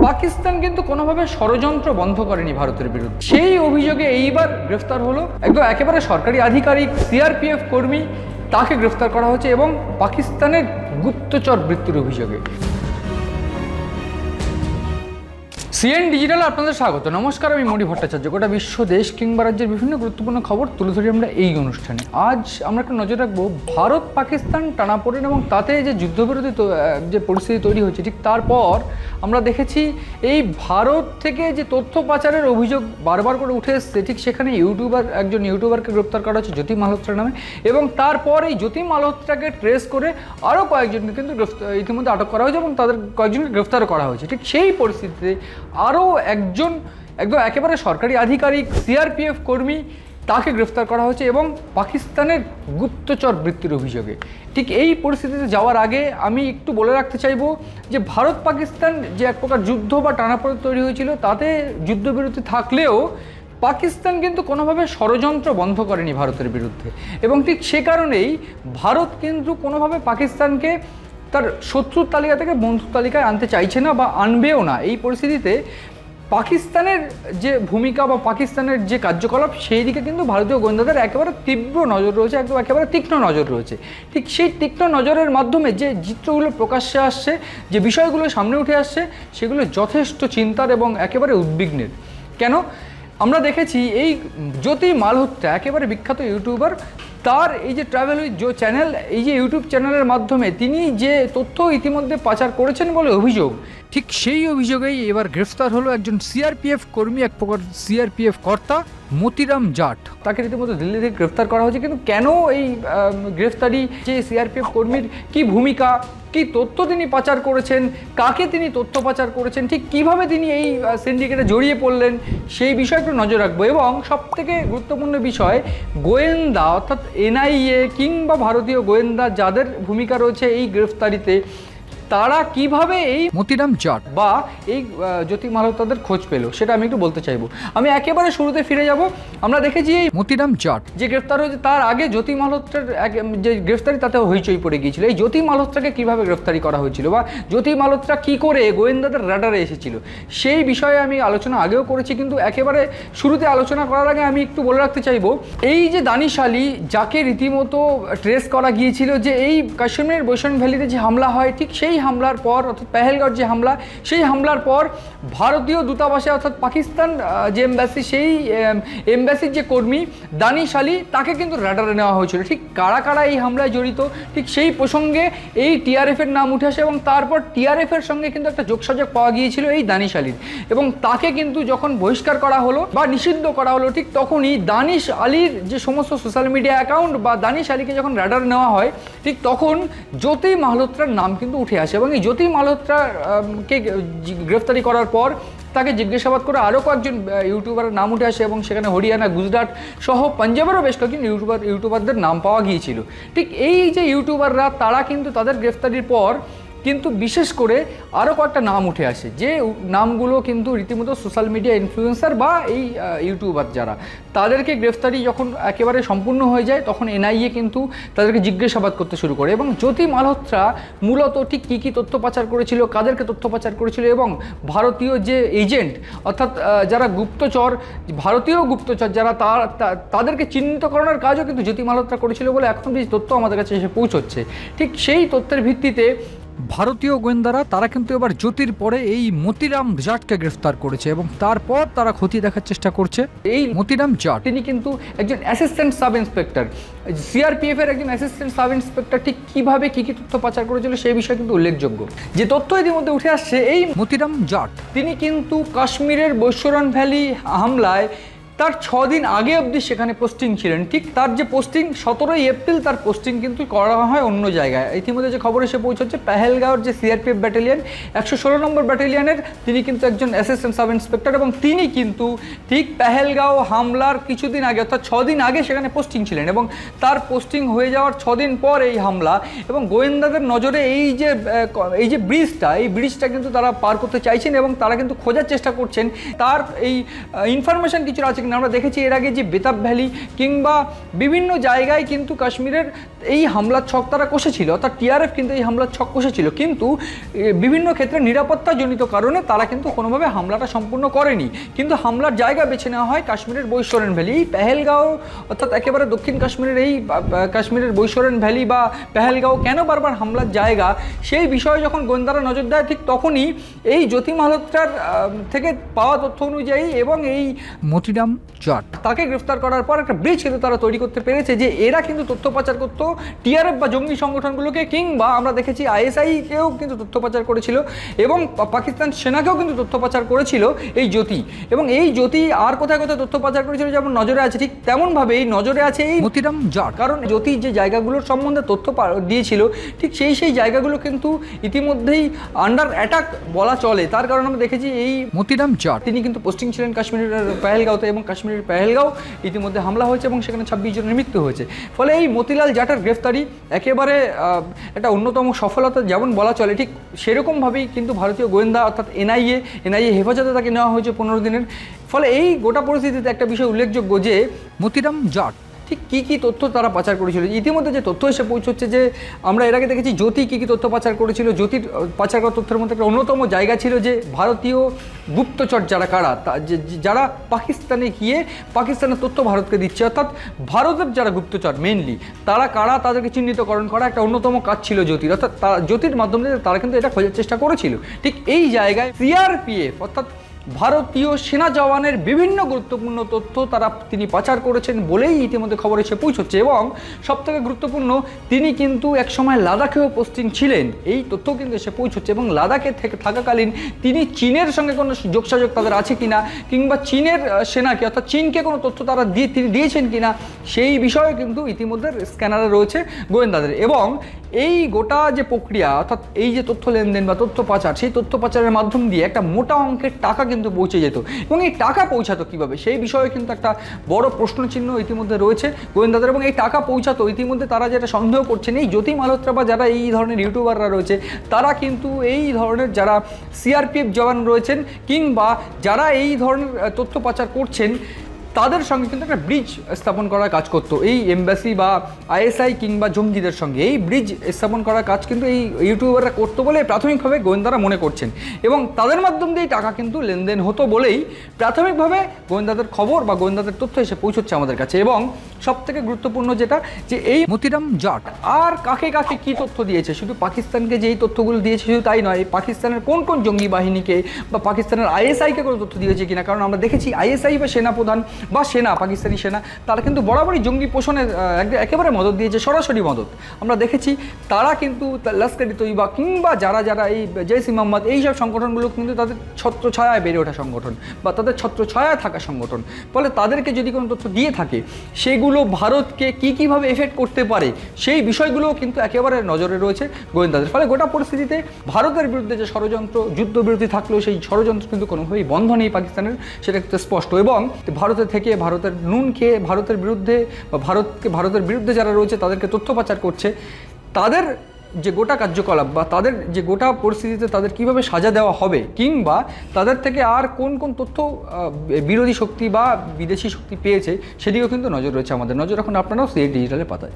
পাকিস্তান কিন্তু কোনোভাবে ষড়যন্ত্র বন্ধ করেনি ভারতের বিরুদ্ধে। সেই অভিযোগে এইবার গ্রেফতার হলো একদম একেবারে সরকারি আধিকারিক সিআরপিএফ কর্মী, তাকে গ্রেফতার করা হয়েছে এবং পাকিস্তানের গুপ্তচর বৃত্তির অভিযোগে। সিএন ডিজিটাল আপনাদের স্বাগত। নমস্কার, আমি মণি ভট্টাচার্য। গোটা বিশ্ব, দেশ কিংবা রাজ্যের বিভিন্ন গুরুত্বপূর্ণ খবর তুলে ধরি আমরা এই অনুষ্ঠানে। আজ আমরা একটু নজর রাখবো ভারত পাকিস্তান টানাপোড়েন এবং তাতে যে যুদ্ধবিরোধী যে পরিস্থিতি তৈরি হয়েছে, ঠিক তারপর আমরা দেখেছি এই ভারত থেকে যে তথ্য পাচারের অভিযোগ বারবার করে উঠে এসছে, ঠিক সেখানে একজন ইউটিউবারকে গ্রেপ্তার করা হচ্ছে জ্যোতি মালহোত্রা নামে, এবং তারপর এই জ্যোতি মালহোত্রাকে ট্রেস করে আরও কয়েকজনকে কিন্তু ইতিমধ্যে আটক করা হয়েছে এবং তাদের কয়েকজনকে গ্রেফতার করা হয়েছে। ঠিক সেই পরিস্থিতিতে আরও একজন একদম একেবারে সরকারি আধিকারিক সিআরপিএফ কর্মী, তাকে গ্রেফতার করা হয়েছে এবং পাকিস্তানের গুপ্তচর বৃত্তির অভিযোগে। ঠিক এই পরিস্থিতিতে যাওয়ার আগে আমি একটু বলে রাখতে চাইব যে ভারত পাকিস্তান যে এক প্রকার যুদ্ধ বা টানাপোড়েন তৈরি হয়েছিল, তাতে যুদ্ধবিরতি থাকলেও পাকিস্তান কিন্তু কোনোভাবে ষড়যন্ত্র বন্ধ করেনি ভারতের বিরুদ্ধে, এবং ঠিক সে কারণেই ভারত কিন্তু কোনোভাবে পাকিস্তানকে তার শত্রুর তালিকা থেকে বন্ধুর তালিকায় আনতে চাইছে না বা আনবেও না। এই পরিস্থিতিতে পাকিস্তানের যে ভূমিকা বা পাকিস্তানের যে কার্যকলাপ, সেই দিকে কিন্তু ভারতীয় গোয়েন্দাদের একেবারে তীব্র নজর রয়েছে, একদম একেবারে তীক্ষ্ণ নজর রয়েছে। ঠিক সেই তীক্ষ্ণ নজরের মাধ্যমে যে চিত্রগুলো প্রকাশ্যে আসছে, যে বিষয়গুলো সামনে উঠে আসছে, সেগুলো যথেষ্ট চিন্তার এবং একেবারে উদ্বিগ্নের। কেন? আমরা দেখেছি এই জ্যোতি মালহোত্রা একেবারে বিখ্যাত ইউটিউবার, তার এই যে ট্রাভেল উইথ জো চ্যানেল, এই যে ইউটিউব চ্যানেলের মাধ্যমে তিনি যে তথ্য ইতিমধ্যে পাচার করেছেন বলে অভিযোগ, ঠিক সেই অভিযোগেই এবার গ্রেফতার হলো একজন সিআরপিএফ কর্মী, এক প্রকার সিআরপিএফ কর্তা মতিরাম জাট। তাকে রীতিমতো দিল্লি থেকে গ্রেফতার করা হয়েছে। কিন্তু কেন এই গ্রেফতারি, যে সিআরপিএফ কর্মীর কি ভূমিকা, কি তথ্য তিনি পাচার করেছেন, কাকে তিনি তথ্য পাচার করেছেন, ঠিক কিভাবে তিনি এই সিন্ডিকেটে জড়িয়ে পড়লেন, সেই বিষয়ে একটু নজর রাখবো। এবং সবথেকে গুরুত্বপূর্ণ বিষয়, গোয়েন্দা অর্থাৎ এনআইএ কিংবা ভারতীয় গোয়েন্দা যাদের ভূমিকা রয়েছে এই গ্রেফতারিতে, তারা কিভাবে এই মতিরাম জাট বা এই জ্যোতি মালহোত্রাদের খোঁজ পেল, সেটা আমি একটু বলতে চাইবো। আমি একেবারে শুরুতে ফিরে যাব। আমরা দেখেছি এই মতিরাম জাট যে গ্রেফতার হয়েছে, তার আগে জ্যোতি মালহোত্রার যে গ্রেফতারি, তাতে হইচই পড়ে গিয়েছিল। এই জ্যোতি মালহোত্রাকে কিভাবে গ্রেফতারি করা হয়েছিল বা জ্যোতি মালহোত্রা কি করে গোয়েন্দাদের রাডারে এসেছিল, সেই বিষয়ে আমি আলোচনা আগেও করেছি। কিন্তু একেবারে শুরুতে আলোচনা করার আগে আমি একটু বলে রাখতে চাইবো, এই যে দানিশ আলী, যাকে রীতিমতো ট্রেস করা গিয়েছিল যে এই কাশ্মীরের বৈশান ভ্যালিতে যে হামলা হয়, ঠিক সেই হামলার পর, অর্থাৎ পেহেলগাঁওর যে হামলা, সেই হামলার পর ভারতীয় দূতাবাসে অর্থাৎ পাকিস্তান যে এমবাসি, সেই এমবাসির যে কর্মী দানিশ আলী, তাকে কিন্তু রাডারে নেওয়া হয়েছিল। ঠিক কারা কারা এই হামলায় জড়িত, ঠিক সেই প্রসঙ্গে এই টিআরএফের নাম উঠে আসে এবং তারপর টিআরএফের সঙ্গে কিন্তু একটা যোগসাযোগ পাওয়া গিয়েছিল এই দানিশ আলীর, এবং তাকে কিন্তু যখন বহিষ্কার করা হলো বা নিষিদ্ধ করা হলো, ঠিক তখনই দানিশ আলীর যে সমস্ত সোশ্যাল মিডিয়া অ্যাকাউন্ট বা দানিশ আলীকে যখন রাডারে নেওয়া হয়, ঠিক তখন জ্যোতি মালহোত্রার নাম কিন্তু উঠে আসে। এবং এই জ্যোতি মালহোত্রাকে গ্রেফতারি করার পর তাকে জিজ্ঞাসাবাদ করে আরও কয়েকজন ইউটিউবারের নাম উঠে আসে এবং সেখানে হরিয়ানা, গুজরাট সহ পাঞ্জাবেরও বেশ কয়েকজন ইউটিউবারদের নাম পাওয়া গিয়েছিল। ঠিক এই যে ইউটিউবাররা, তারা কিন্তু তাদের গ্রেফতারির পর কিন্তু বিশেষ করে আরও কয়েকটা নাম উঠে আসে, যে নামগুলো কিন্তু রীতিমতো সোশ্যাল মিডিয়া ইনফ্লুয়েন্সার বা এই ইউটিউবার যারা, তাদেরকে গ্রেফতারি যখন একেবারে সম্পূর্ণ হয়ে যায়, তখন এনআইএ কিন্তু তাদেরকে জিজ্ঞাসাবাদ করতে শুরু করে। এবং জ্যোতি মালহোত্রা মূলত ঠিক কী কী তথ্য পাচার করেছিল, কাদেরকে তথ্য পাচার করেছিল, এবং ভারতীয় যে এজেন্ট অর্থাৎ যারা গুপ্তচর, ভারতীয় গুপ্তচর যারা, তাদেরকে চিহ্নিতকরণের কাজও কিন্তু জ্যোতি মালহোত্রা করেছিল বলে এখন যে তথ্য আমাদের কাছে এসে পৌঁছচ্ছে। ঠিক সেই তথ্যের ভিত্তিতে ভারতীয় গোয়েন্দারা, তারা কিন্তু এবার জ্যোতির পরে এই মতিরাম জাটকে গ্রেফতার করেছে এবং তারপর তারা খতিয়ে দেখার চেষ্টা করছে এই মতিরাম জাট, তিনি কিন্তু একজন অ্যাসিস্ট্যান্ট সাব ইন্সপেক্টর, সিআরপিএফ এর একজন অ্যাসিস্ট্যান্ট সাব ইন্সপেক্টর। ঠিক কীভাবে কী কী তথ্য পাচার করেছিল সেই বিষয়ে কিন্তু উল্লেখযোগ্য যে তথ্য ইতিমধ্যে উঠে আসছে, এই মতিরাম জাট তিনি কিন্তু কাশ্মীরের বৈশান ভ্যালি হামলায় তার 6 দিন আগে অবধি সেখানে পোস্টিং ছিলেন। ঠিক তার যে পোস্টিং 17ই এপ্রিল, তার পোস্টিং কিন্তু করা হয় অন্য জায়গায়। ইতিমধ্যে যে খবর এসে পৌঁছচ্ছে, পেহেলগাঁওর যে সিআরপিএফ ব্যাটালিয়ন 116 নম্বর ব্যাটালিয়নের তিনি কিন্তু একজন অ্যাসিস্ট্যান্ট সাব ইন্সপেক্টর, এবং তিনি কিন্তু ঠিক পেহেলগাঁও হামলার কিছুদিন আগে অর্থাৎ 6 দিন আগে সেখানে পোস্টিং ছিলেন, এবং তার পোস্টিং হয়ে যাওয়ার 6 দিন পর এই হামলা। এবং গোয়েন্দাদের নজরে এই যে ব্রিজটা কিন্তু তারা পার করতে চাইছেন এবং তারা কিন্তু খোঁজার চেষ্টা করছেন তার এই ইনফরমেশন কিছু আছে। আমরা দেখেছি এর আগে যে বেতাব ভ্যালি কিংবা বিভিন্ন জায়গায় কিন্তু কাশ্মীরের এই হামলার ছক তারা কষেছিল, অর্থাৎ টিআরএফ কিন্তু এই হামলার ছক কষেছিল, কিন্তু বিভিন্ন ক্ষেত্রে নিরাপত্তাজনিত কারণে তারা কিন্তু কোনোভাবে হামলাটা সম্পূর্ণ করেনি। কিন্তু হামলার জায়গা বেছে নেওয়া হয় কাশ্মীরের বৈশরণ ভ্যালি, এই পেহেলগাঁও, অর্থাৎ একেবারে দক্ষিণ কাশ্মীরের এই কাশ্মীরের বৈশরণ ভ্যালি বা পেহেলগাঁও কেন বারবার হামলার জায়গা, সেই বিষয়ে যখন গোয়েন্দারা নজর দেয় ঠিক তখনই এই জ্যোতি মালহোত্রার থেকে পাওয়া তথ্য অনুযায়ী এবং এই মতিরাম জাট তাকে গ্রেফতার করার পর একটা ব্রিজ কিন্তু তারা তৈরি করতে পেরেছে যে এরা কিন্তু তথ্য পাচার করতো টিআরএফ বা জঙ্গি সংগঠনগুলোকে, কিংবা আমরা দেখেছি আইএসআইকেও কিন্তু তথ্য পাচার করেছিল এবং পাকিস্তান সেনাকেও কিন্তু তথ্য পাচার করেছিল এই জ্যোতি। এবং এই জ্যোতি আর কোথায় কোথায় তথ্য পাচার করেছিল যেমন নজরে আছে, ঠিক তেমনভাবেই নজরে আছে এই মতিরাম জাট। কারণ জ্যোতি যে জায়গাগুলোর সম্বন্ধে তথ্য দিয়েছিল ঠিক সেই জায়গাগুলো কিন্তু ইতিমধ্যেই আন্ডার অ্যাটাক বলা চলে। তার কারণ আমরা দেখেছি এই মতিরাম জাট তিনি কিন্তু পোস্টিং ছিলেন কাশ্মীরের পেহেলগাঁওতে, এবং কাশ্মীরের পেহেলগাঁও ইতিমধ্যে হামলা হয়েছে এবং সেখানে 26 জনের মৃত্যু হয়েছে। ফলে এই মতিলাল জাটের গ্রেফতারি একেবারে একটা অন্যতম সফলতা যেমন বলা চলে, ঠিক সেরকমভাবেই কিন্তু ভারতীয় গোয়েন্দা অর্থাৎ এনআইএ হেফাজতে তাকে নেওয়া হয়েছে 15 দিনের। ফলে এই গোটা পরিস্থিতিতে একটা বিষয় উল্লেখযোগ্য যে মতিরাম জাট ঠিক কী তথ্য তারা পাচার করেছিল। ইতিমধ্যে যে তথ্য এসে পৌঁছচ্ছে যে আমরা এর আগে দেখেছি জ্যোতি কী তথ্য পাচার করেছিল। জ্যোতির পাচার করা তথ্যের মধ্যে একটা অন্যতম জায়গা ছিল যে ভারতীয় গুপ্তচর যারা কারা, যারা পাকিস্তানে গিয়ে পাকিস্তানের তথ্য ভারতকে দিচ্ছে, অর্থাৎ ভারতের যারা গুপ্তচর মেনলি তারা কারা তাদেরকে চিহ্নিতকরণ করা একটা অন্যতম কাজ ছিল জ্যোতির। অর্থাৎ জ্যোতির মাধ্যমে তারা কিন্তু এটা খোঁজার চেষ্টা করেছিল। ঠিক এই জায়গায় সিআরপিএফ অর্থাৎ ভারতীয় সেনা জওয়ানের বিভিন্ন গুরুত্বপূর্ণ তথ্য তিনি পাচার করেছেন বলেই ইতিমধ্যে খবর এসে পৌঁছচ্ছে। এবং সবথেকে গুরুত্বপূর্ণ তিনি কিন্তু একসময় লাদাখেও পোস্টিং ছিলেন, এই তথ্য কিন্তু এসে পৌঁছচ্ছে। এবং লাদাখে থাকাকালীন তিনি চীনের সঙ্গে কোনো যোগসাযোগ তাদের আছে কিনা, কিংবা চীনের সেনাকে অর্থাৎ চীনকে কোনো তথ্য তিনি দিয়েছেন কিনা, সেই বিষয়ে কিন্তু ইতিমধ্যে স্ক্যানারে রয়েছে গোয়েন্দাদের। এবং এই গোটা যে প্রক্রিয়া অর্থাৎ এই যে তথ্য লেনদেন বা তথ্য পাচার, সেই তথ্য পাচারের মাধ্যম দিয়ে একটা মোটা অঙ্কের টাকা কিন্তু পৌঁছে যেত। এবং এই টাকা পৌঁছাতো কীভাবে সেই বিষয়ে কিন্তু একটা বড় প্রশ্নচিহ্ন ইতিমধ্যে রয়েছে গোয়েন্দাদের। এবং এই টাকা পৌঁছাতো ইতিমধ্যে তারা যেটা সন্দেহ করছেন, এই জ্যোতি মালহোত্রা বা যারা এই ধরনের ইউটিউবাররা রয়েছে তারা কিন্তু এই ধরনের যারা সিআরপিএফ জওয়ান রয়েছেন কিংবা যারা এই ধরনের তথ্য পাচার করছেন তাদের সঙ্গে কিন্তু একটা ব্রিজ স্থাপন করার কাজ করতো এই এমবাসি বা আইএসআই কিংবা জঙ্গিদের সঙ্গে। এই ব্রিজ স্থাপন করার কাজ কিন্তু এই ইউটিউবাররা করতো বলে প্রাথমিকভাবে গোয়েন্দারা মনে করছেন, এবং তাদের মাধ্যম দিয়েই টাকা কিন্তু লেনদেন হতো বলেই প্রাথমিকভাবে গোয়েন্দাদের খবর বা গোয়েন্দাদের তথ্য এসে পৌঁছচ্ছে আমাদের কাছে। এবং সবথেকে গুরুত্বপূর্ণ যেটা যে এই মতিরাম জাট আর কাকে কাকে কী তথ্য দিয়েছে, শুধু পাকিস্তানকে যেই তথ্যগুলো দিয়েছে শুধু তাই নয়, পাকিস্তানের কোন কোন জঙ্গি বাহিনীকে বা পাকিস্তানের আইএসআইকে কোনো তথ্য দিয়েছে কিনা। কারণ আমরা দেখেছি আইএসআই বা সেনাপ্রধান বা পাকিস্তানি সেনা তারা কিন্তু বরাবরই জঙ্গি পোষণে একেবারে মদত দিয়েছে, সরাসরি মদত। আমরা দেখেছি তারা কিন্তু লস্কর-ই তৈবা কিংবা যারা এই জৈশ-ই মোহাম্মদ এইসব সংগঠনগুলো কিন্তু তাদের ছত্রছায়ায় বেড়ে ওঠা সংগঠন বা তাদের ছত্রছায়ায় থাকা সংগঠন। ফলে তাদেরকে যদি কোনো তথ্য দিয়ে থাকে সেগুলো ভারতকে কীভাবে এফেক্ট করতে পারে সেই বিষয়গুলোও কিন্তু একেবারে নজরে রয়েছে গোয়েন্দাদের। ফলে গোটা পরিস্থিতিতে ভারতের বিরুদ্ধে যে ষড়যন্ত্র যুদ্ধবিরতি থাকলেও সেই ষড়যন্ত্র কিন্তু কোনোভাবেই বন্ধ নেই পাকিস্তানের, সেটা কিন্তু স্পষ্ট। এবং ভারতের থেকে ভারতের নুন খেয়ে ভারতের বিরুদ্ধে বা ভারতের বিরুদ্ধে যারা রয়েছে তাদেরকে তথ্য পাচার করছে, তাদের যে গোটা কার্যকলাপ বা তাদের যে গোটা পরিস্থিতিতে তাদের কিভাবে সাজা দেওয়া হবে কিংবা তাদের থেকে আর কোন কোন তথ্য বিরোধী শক্তি বা বিদেশি শক্তি পেয়েছে সেদিকেও কিন্তু নজর রয়েছে আমাদের। নজর রাখুন আপনারাও সিআইডি ডিজিটালের পাতায়।